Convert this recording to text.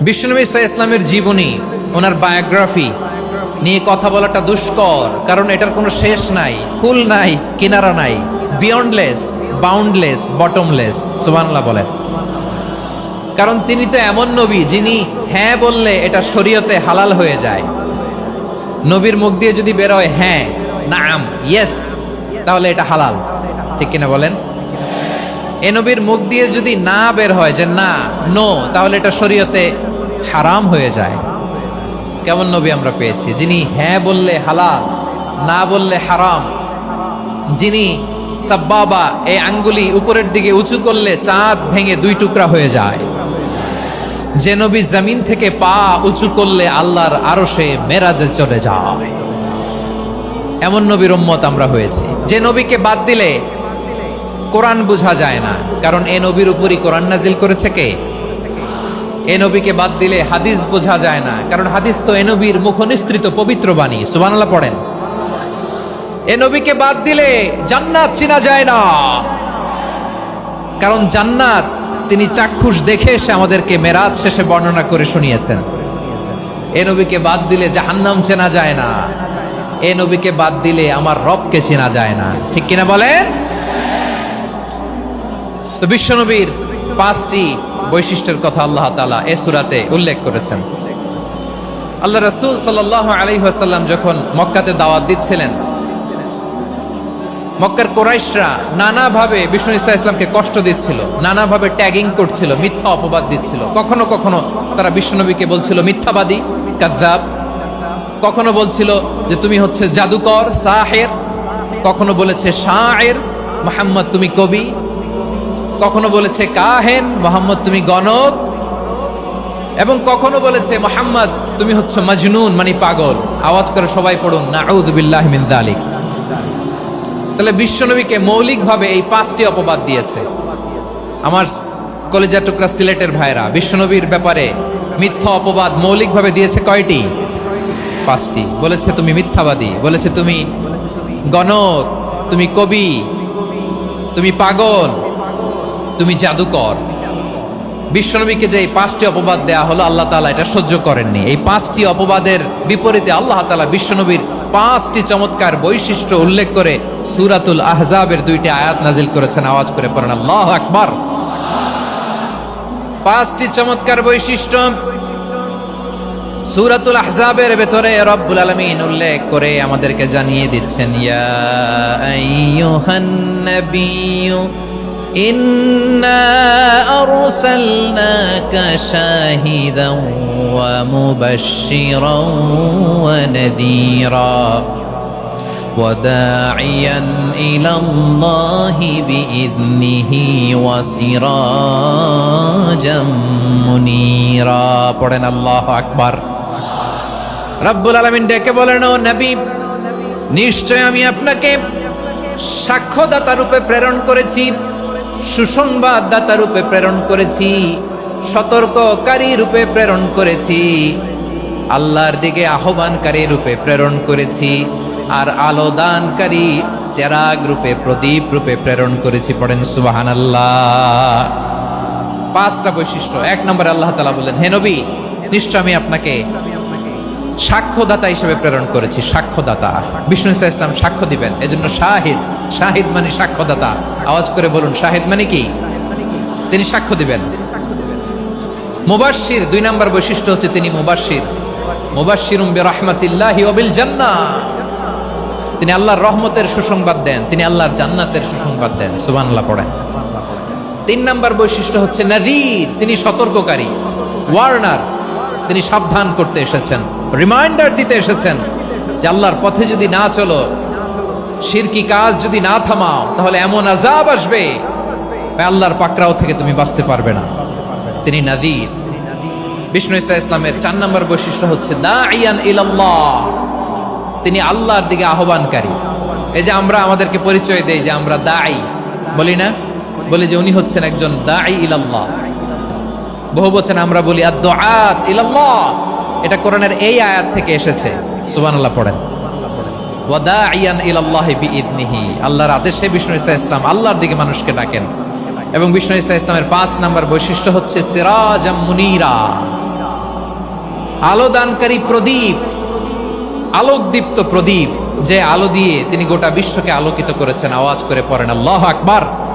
বিশ্বনবী সাল্লাল্লাহু আলাইহি ইসলামের জীবনী, ওনার বায়োগ্রাফি নিয়ে কথা বলাটা দুষ্কর, কারণ এটার কোনো শেষ নাই, কুল নাই, কিনারা নাই, বিয়ন্ডলেস, বাউন্ডলেস, বটমলেস। সুবহানাল্লাহ বলেন। কারণ তিনি তো এমন নবী যিনি হ্যাঁ বললে এটা শরীয়তে হালাল হয়ে যায়। নবীর মুখ দিয়ে যদি বের হয় হ্যাঁ, নাম, ইয়েস, তাহলে এটা হালাল, ঠিক কিনা বলেন? এ নবীর মুখ দিয়ে যদি না বের হয় যে না, নো, তাহলে এটা শরীয়তে হারাম হয়ে যায়। কেমন নবী আমরা পেয়েছি, যিনি হ্যাঁ বললে হালাল, না বললে হারাম, যিনি সাব্বাবা, এই আঙ্গুলি উপরের দিকে উঁচু করলে চাঁদ ভেঙে দুই টুকরা হয়ে যায়, যে নবী জমিন থেকে পা উঁচু করলে আল্লাহর আরশে মেরাজে চলে যায়, এমন নবীর উম্মত আমরা হয়েছি। যে নবীকে বাদ দিলে কোরআন বোঝা যায় না, কারণ এ নবীর উপরই কোরআন নাজিল করেছে কে? এ নবীকে বাদ দিলে হাদিস বোঝা যায় না, কারণ হাদিস তো এ নবীর মুখনিসৃত পবিত্র বাণী। সুবহানাল্লাহ পড়েন। এ নবীকে বাদ দিলে জান্নাত চেনা যায় না, কারণ জান্নাত তিনি চাক্ষুষ দেখে এসে আমাদেরকে মেরাজ শেষে বর্ণনা করে শুনিয়েছেন। এ নবীকে বাদ দিলে জাহান্নাম চেনা যায় না, এ নবীকে বাদ দিলে আমার রবকে চেনা যায় না, ঠিক কিনা বলেন? তো বিশ্বনবীর 5টি বৈশিষ্ট্যের কথা আল্লাহ তাআলা এই সূরাতে উল্লেখ করেছেন। আল্লাহ রাসূল সাল্লাল্লাহু আলাইহি ওয়াসাল্লাম যখন মক্কাতে দাওয়াত দিচ্ছিলেন, মক্কার কুরাইশরা নানাভাবে বিষ্ণু ঈসা ইসলামকে কষ্ট দিচ্ছিল, নানাভাবে ট্যাগিং করছিল, মিথ্যা অপবাদ দিচ্ছিল। কখনো কখনো তারা বিশ্বনবীকে বলছিল মিথ্যাবাদী, কাযযাব। কখনো বলছিল যে তুমি হচ্ছে জাদুকর, সাহের। কখনো বলেছে শায়ের, মুহাম্মদ তুমি কবি। কখনো বলেছে কাহেন, মুহাম্মদ তুমি গণক। এবং কখনো বলেছে মুহাম্মদ তুমি হচ্ছে মাজনুন, মানে পাগল। আওয়াজ করে সবাই পড়ুন নাউযু বিল্লাহি মিন যালিক। তাহলে বিশ্বনবীকে মৌলিকভাবে এই 5টি অপবাদ দিয়েছে। আমার কলেজা টুকরা সিলেটের ভাইরা, বিশ্বনবীর ব্যাপারে মিথ্যা অপবাদ মৌলিকভাবে দিয়েছে কয়টি? 5টি। বলেছে তুমি মিথ্যাবাদী, বলেছে তুমি গণক, তুমি কবি, তুমি পাগল, তুমি জাদুকর। বিশ্বনবীকে যে এই 5টি অপবাদ দেয়া হলো, আল্লাহ তাআলা এটা সহ্য করেননি। এই 5টি অপবাদের বিপরীতে আল্লাহ তাআলা বিশ্বনবীর 5টি চমৎকার বৈশিষ্ট্য উল্লেখ করে সূরাতুল আহজাবের 2টি আয়াত নাজিল করেছেন। আওয়াজ করে পড়েন আল্লাহু আকবার। 5টি চমৎকার বৈশিষ্ট্য সূরাতুল আহজাবের ভেতরে রব্বুল আলামিন উল্লেখ করে আমাদেরকে জানিয়ে দিচ্ছেন, ইয়া আইয়ুহান নাবিয়্যু ইন্না আরসালনাকা শাহিদান ওয়া মুবাশশিরান ওয়া নাযীরা ওয়া দাঈয়ান ইলাল্লাহি বিইذনিহি ওয়া সিরাজাম মুনীরা। পড়েন আল্লাহু আকবার। রব্বুল আলামিন ডেকে বলেন, ও নবী, নিশ্চয় আমি আপনাকে সাক্ষ্যদাতা রূপে প্রেরণ করেছি, সুসংবাদদাতা রূপে প্রেরণ করেছি, সতর্ককারী রূপে প্রেরণ করেছি, আল্লাহর দিকে আহ্বানকারী রূপে প্রেরণ করেছি, আর আলোদানকারী চেরাগ রূপে, প্রদীপ রূপে প্রেরণ করেছি। পড়েন সুবহানাল্লাহ। 5টা বৈশিষ্ট্য। 1 নম্বরে আল্লাহ তাআলা বললেন, হে নবী, নিশ্চয় আমি আপনাকে সাক্ষ্যদাতা হিসেবে প্রেরণ করেছি। সাক্ষ্যদাতা, বিষ্ণু ঈসা ইসলাম সাক্ষ্য দিবেন, এজন্য শাহিদ। শাহিদ মানে সাক্ষ্যদাতা। আওয়াজ করে বলুন, শাহিদ মানে কি? তিনি সাক্ষ্য দিবেন। মুবাশশির, 2 নম্বর বৈশিষ্ট্য হচ্ছে তিনি মুবাশশির। মুবাশশিরুম বিরাহমাতিল্লাহি ওয়া বিল জান্নাহ। তিনি আল্লাহর রহমতের সুসংবাদ দেন, তিনি আল্লাহর জান্নাতের সুসংবাদ দেন। সুবহানাল্লাহ পড়েন। 3 নম্বর বৈশিষ্ট্য হচ্ছে নাযীর, তিনি সতর্ককারী, ওয়ার্নার। তিনি সাবধান করতে এসেছেন, রিমাইন্ডার দিতে এসেছেন যে আল্লাহর পথে যদি না চলো, শিরকি কাজ যদি না থামাও, তাহলে এমন আযাব আসবে আল্লাহর পাকড়াও থেকে তুমি বাঁচতে পারবে না। তিনি নাযীর। বিষ্ণু ঈসা ইসলামের 4 নম্বর বৈশিষ্ট্য হচ্ছে দাঈয়ান ইলাল্লাহ, তিনি আল্লাহর দিকে আহ্বানকারী। এই যে আমরা আমাদেরকে পরিচয় দেই যে আমরা দাঈ, বলি না? বলি যে উনি হচ্ছেন একজন দাঈ ইলাল্লাহ। বহু বচন আমরা বলি আদ-দুআত ইলাল্লাহ। এটা কোরআনের এই আয়াত থেকে এসেছে। সুবহানাল্লাহ পড়েন। ওয়া দাঈয়ান ইলাল্লাহি বিইذনিহি, আল্লাহর আদেশে বিষ্ণু ঈসা ইসলাম আল্লাহর দিকে মানুষকে ডাকেন। এবং বিষ্ণু ঈসা ইসলামের 5 নম্বর বৈশিষ্ট্য হচ্ছে সিরাজাম মুনীরা, আলোদানকারী প্রদীপ, আলোকদীপ্ত প্রদীপ, যে আলো দিয়ে তিনি গোটা বিশ্বকে আলোকিত করেছেন। আওয়াজ করে পড়েন আল্লাহু আকবার।